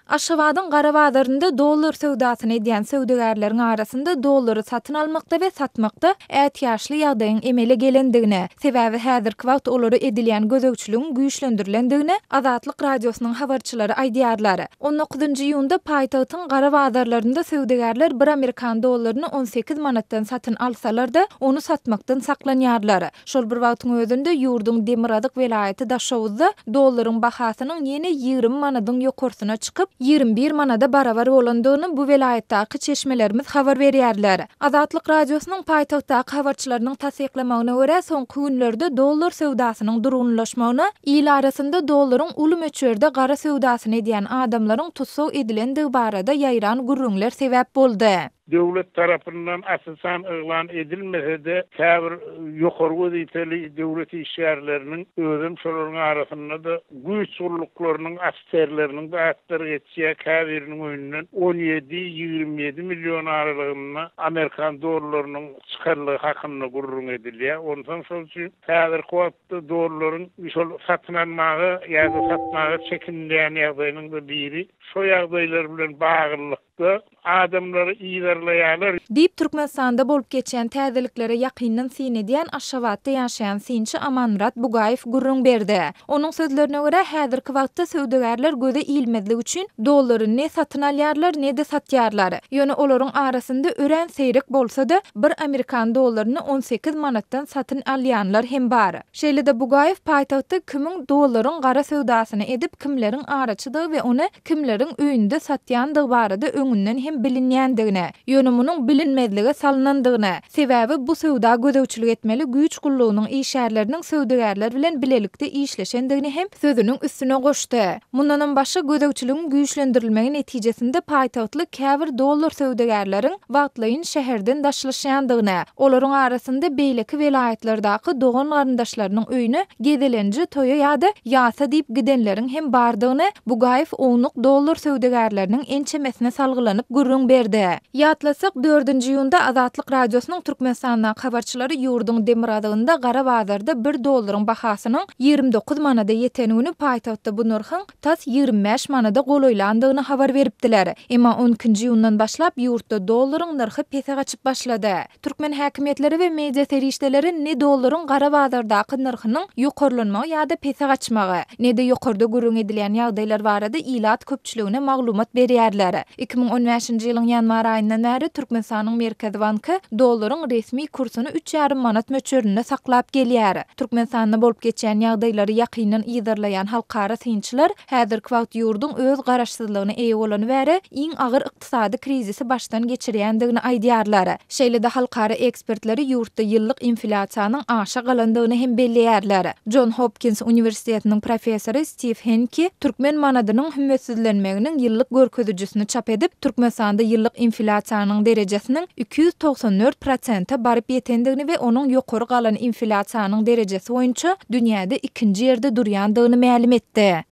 Aşgabatın Garabazarynda dollar sowdasyny edýän sowdagarlaryň arasynda dollary satyn almakda we satmakda ätýaşly ýagdaýyň emele gelendigine, sebäbi häzirki wagt olary edilýän gözegçiligiň güýçlendirilendigine Azatlyk radiosynyň habarçylary aýdýarlar. 19-njy iýunda paýtagtyň Garabazarlarynda sowdagarlar bir Amerikan dollaryny 18 manatdan satyn alsalar-da, onu satmakdan saklanýarlar. Şol bir wagtyň özünde ýurdun Demiradyk welaýaty Daşowuzda dollaryň bahasynyň ýene 20 manadyň ýokarsyna çykyp 21 manada barabar bolandygyny bu welaýatdaky çeşmelerimiz habar berýärler. Azatlyk radiosynyň paýtagtdaky habarçylarynyň tasdiklamagyna görä, soňky günlerde dollar sowdasynyň durgunlaşmagyna ýyl arasynda dollaryň uly möçberde gara sowdasyny edýän adamlaryň tutsaw edilendigi barada ýaýran gurrunlar sebäp boldy. Devlet tarafından asasan ıglan edilmese de käbir ýokargy wezifeli devlet işgärleriniň özüm şolaryň arasynda da güýçlüklarynyň askerleriniň da atlar geçýär käbiriniň öňünden 17-27 milyon aralygynda Amerikan dollarynyň çykarlygy hakynda gurrun edilýär. Ondan şol üçin käbir wagtda dollaryň şol satyn almagy ýa-da satmagy çekinýän ýagdaýynyň da biri şo ýagdaýlar bilen baglanykda adamlary iýerleýärler. Diýip Türkmenistanda bolup geçen täzeliklere ýakyndan sin edýän Aşgabatda ýaşaýan sinçi Amanrat Bugaýew gurrun berdi. Onuň sözlerine görä häzirki wagtda sowdagarlar göze ilmezlik üçin dollary ne satyn alýarlar, ne de satýarlar. Ýöne olaryň arasynda ören seýrek bolsa-da bir Amerikan dollaryny 18 manatdan satyn alýanlar hem bar. Şeýle-de Bugaýew paýtagtda kimin dollaryň gara sowdasyny edip kimleriň araçydygy we ony kimleriň öýünde satýandygy barada öňünden hem bilinýändigine, ýöne munyň bilinmezlige salynandygyna, sebäbi bu sowda gözegçilik etmeli güýç gullugynyň işgärleriniň sowdagarlar bilen bilelikde işleşendigini hem sözüniň üstüne goşdy. Mundan başga gözegçiligiň güýçlendirilmegi netijesinde paýtagtly käbir dollar sowdagarlaryň wagtlaýyn şäherden daşlaşýandygyna, olaryň arasynda beýleki welaýatlardaky dogan garyndaşlarynyň öýüne gedelenji toýa ýa-da ýasa diýip gidenleriň hem bardygyny Bugaýew oňluk dollar sowdagarlarynyň ençemesine salgylanyp gurrun berdi. Ýatlasak 4-nji iýunda Azatlyk radiosynyň Türkmenistanda habarçylary ýurdun Demiradygynda Garabazarda 1 dollaryň bahasynyň 29 manada ýetenigini paýtagtda bu narhyň tas 25 manada golaýlandygyny habar beripdiler. Emma 12-nji iýundan başlap ýurtda dollaryň narhy pese gaçyp başlady. Türkmen häkimetleri we media serişdeleri ne dollaryň Garabazardaky narhynyň ýokarlanmagy ýa-da pese gaçmagy, ne de ýokarda gurrun edilýän ýagdaýlar barada ilat köpçüligine maglumat berýärler. 2015-nji ýylyň ýanwar aýyndan bäri Türkmenistanyň Merkezi Banky dollaryň resmi kursyny 3,5 manat möçberinde saklap gelýär. Türkmenistanda bolup geçen ýagdaýlary ýakyndan ýyzarlaýan halkara synçylar häzirki wagt ýurdun öz garaşsyzlygyny eýe bolan bäri iň agyr ykdysady krizisi başdan geçirýändigini aýdýarlar. Şeýle-de halkara ekspertleri ýurtda ýyllyk inflasiýanyň aşa galandygyny hem belleýärler. John Hopkins Universitetiniň professory Steve Henke türkmen manadynyň hümmetsizlenmeginiň ýyllyk görkezüjisini çap edip Türkmenistanda ýyllyk inflasiýanyň derejesiniň 294% baryp ýetendigini we onuň ýokary galan inflasiýanyň derejesi boýunça dünýäde 2-nji ýerde durýandygyny ma'lum etdi.